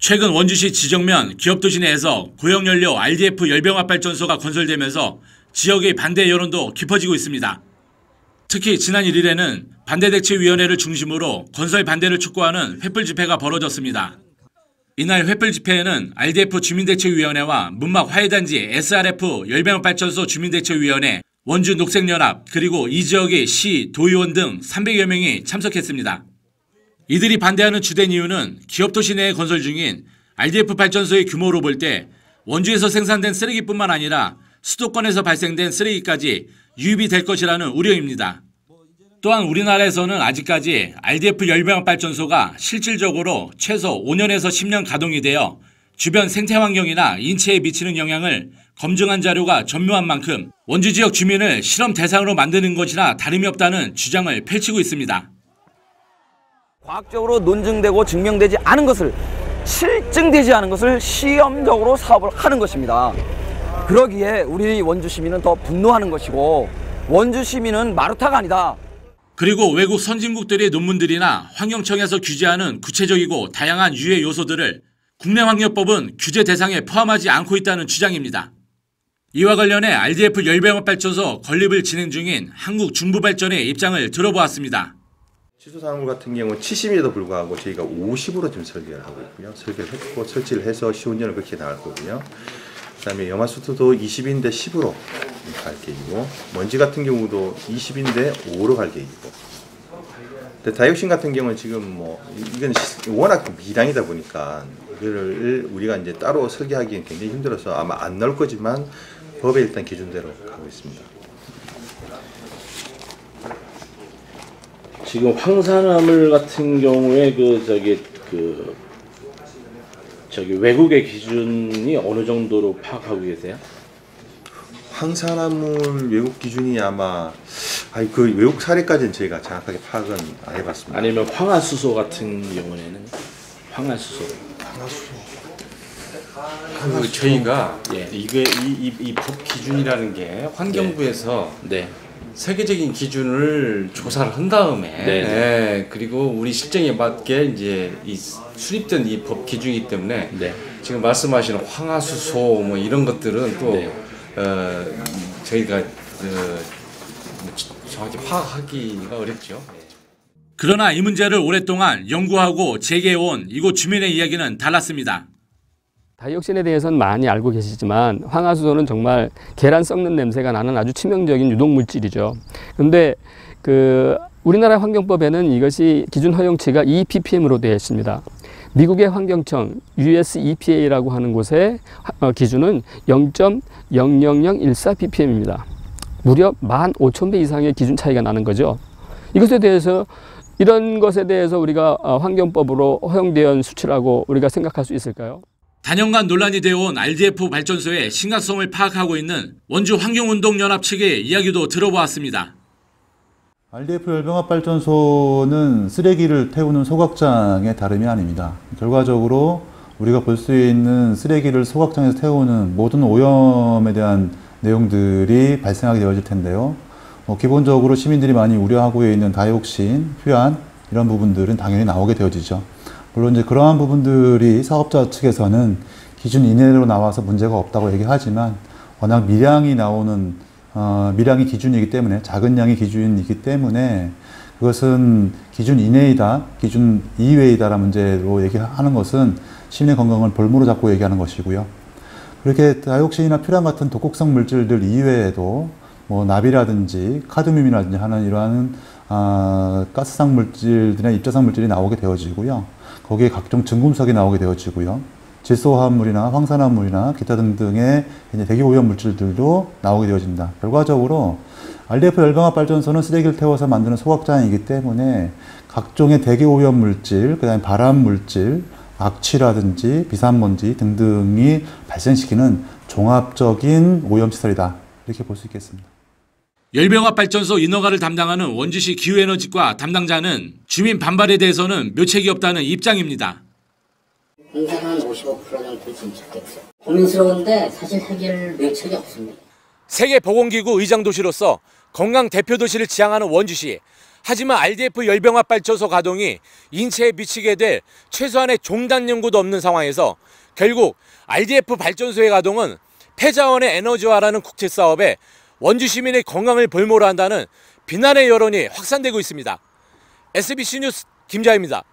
최근 원주시 지정면 기업도시 내에서 고용연료 RDF 열병합발전소가 건설되면서 지역의 반대 여론도 깊어지고 있습니다. 특히 지난 1일에는 반대대책위원회를 중심으로 건설 반대를 촉구하는 횃불 집회가 벌어졌습니다. 이날 횃불 집회에는 RDF 주민대책위원회와 문막 화해단지 SRF 열병합발전소 주민대책위원회, 원주 녹색연합, 그리고 이 지역의 시, 도의원 등 300여 명이 참석했습니다. 이들이 반대하는 주된 이유는 기업도시 내에 건설 중인 RDF 발전소의 규모로 볼 때 원주에서 생산된 쓰레기뿐만 아니라 수도권에서 발생된 쓰레기까지 유입이 될 것이라는 우려입니다. 또한 우리나라에서는 아직까지 RDF 열병합발전소가 실질적으로 최소 5년에서 10년 가동이 되어 주변 생태환경이나 인체에 미치는 영향을 검증한 자료가 전무한 만큼 원주 지역 주민을 실험 대상으로 만드는 것이나 다름이 없다는 주장을 펼치고 있습니다. 과학적으로 논증되고 증명되지 않은 것을, 실증되지 않은 것을 시험적으로 사업을 하는 것입니다. 그러기에 우리 원주 시민은 더 분노하는 것이고, 원주 시민은 마루타가 아니다. 그리고 외국 선진국들의 논문들이나 환경청에서 규제하는 구체적이고 다양한 유해 요소들을 국내 환경법은 규제 대상에 포함하지 않고 있다는 주장입니다. 이와 관련해 RDF 열병합발전소 건립을 진행 중인 한국중부발전의 입장을 들어보았습니다. 취소사항물 같은 경우는 70에도 불구하고 저희가 50으로 지금 설계를 하고 있고요. 설계를 했고 설치를 해서 시운전을 그렇게 나갈 거고요. 그다음에 염화수도도 20인데 10으로 갈 계획이고, 먼지 같은 경우도 20인데 5로 갈 계획이고. 근데 다이옥신 같은 경우는 지금 뭐 이건 워낙 미량이다 보니까 이거를 우리가 이제 따로 설계하기엔 굉장히 힘들어서 아마 안 나올 거지만 법에 일단 기준대로 가고 있습니다. 지금 황산화물 같은 경우에 외국의 기준이 어느 정도로 파악하고 계세요? 황산화물 외국 기준이 아마 그 외국 사례까지는 저희가 정확하게 파악은 안 해봤습니다. 아니면 황화수소 같은 경우에는 황화수소. 저희가 예. 이게 이 법 기준이라는 게 환경부에서 네. 세계적인 기준을 조사를 한 다음에 네. 그리고 우리 실정에 맞게 이제 이 수립된 이 법 기준이기 때문에 네. 지금 말씀하시는 황화수소 뭐 이런 것들은 또 네. 저희가 정확히 파악하기가 어렵죠. 그러나 이 문제를 오랫동안 연구하고 제기해온 이곳 주민의 이야기는 달랐습니다. 다이옥신에 대해서는 많이 알고 계시지만 황화수소는 정말 계란 썩는 냄새가 나는 아주 치명적인 유독물질이죠. 그런데 우리나라 환경법에는 이것이 기준 허용치가 2ppm으로 되어 있습니다. 미국의 환경청 US EPA라고 하는 곳의 기준은 0.00014ppm입니다. 무려 15,000배 이상의 기준 차이가 나는 거죠. 이런 것에 대해서 우리가 환경법으로 허용되어 수치라고 우리가 생각할 수 있을까요? 단연간 논란이 되어온 RDF 발전소의 심각성을 파악하고 있는 원주 환경운동연합 측의 이야기도 들어보았습니다. RDF 열병합발전소는 쓰레기를 태우는 소각장의 다름이 아닙니다. 결과적으로 우리가 볼 수 있는 쓰레기를 소각장에서 태우는 모든 오염에 대한 내용들이 발생하게 되어질 텐데요. 기본적으로 시민들이 많이 우려하고 있는 다이옥신, 휴안 이런 부분들은 당연히 나오게 되어지죠. 물론 이제 그러한 부분들이 사업자 측에서는 기준 이내로 나와서 문제가 없다고 얘기하지만 워낙 미량이 미량이 기준이기 때문에, 작은 양이 기준이기 때문에 그것은 기준 이내이다, 기준 이외이다라는 문제로 얘기하는 것은 시민의 건강을 볼모로 잡고 얘기하는 것이고요. 그렇게 다이옥신이나 퓨란 같은 독극성 물질들 이외에도 뭐 납이라든지 카드뮴이라든지 하는 이러한 가스상 물질들이나 입자상 물질이 나오게 되어지고요. 거기에 각종 증금속이 나오게 되어지고요. 질소화합물이나 황산화물이나 기타 등등의 대기 오염 물질들도 나오게 되어집니다. 결과적으로 RDF 열병합발전소는 쓰레기를 태워서 만드는 소각장이기 때문에 각종의 대기 오염 물질, 그다음에 발암 물질, 악취라든지 비산먼지 등등이 발생시키는 종합적인 오염시설이다, 이렇게 볼 수 있겠습니다. 열병합발전소 인허가를 담당하는 원주시 기후에너지과 담당자는 주민 반발에 대해서는 묘책이 없다는 입장입니다. 공사는 55% 정도 진척됐죠. 고민스러운데 사실 해결 묘책이 없습니다. 세계보건기구 의장도시로서 건강 대표도시를 지향하는 원주시, 하지만 RDF 열병합 발전소 가동이 인체에 미치게 될 최소한의 종단 연구도 없는 상황에서 결국 RDF 발전소의 가동은 폐자원의 에너지화라는 국제 사업에 원주 시민의 건강을 볼모로 한다는 비난의 여론이 확산되고 있습니다. SBC 뉴스 김자희입니다.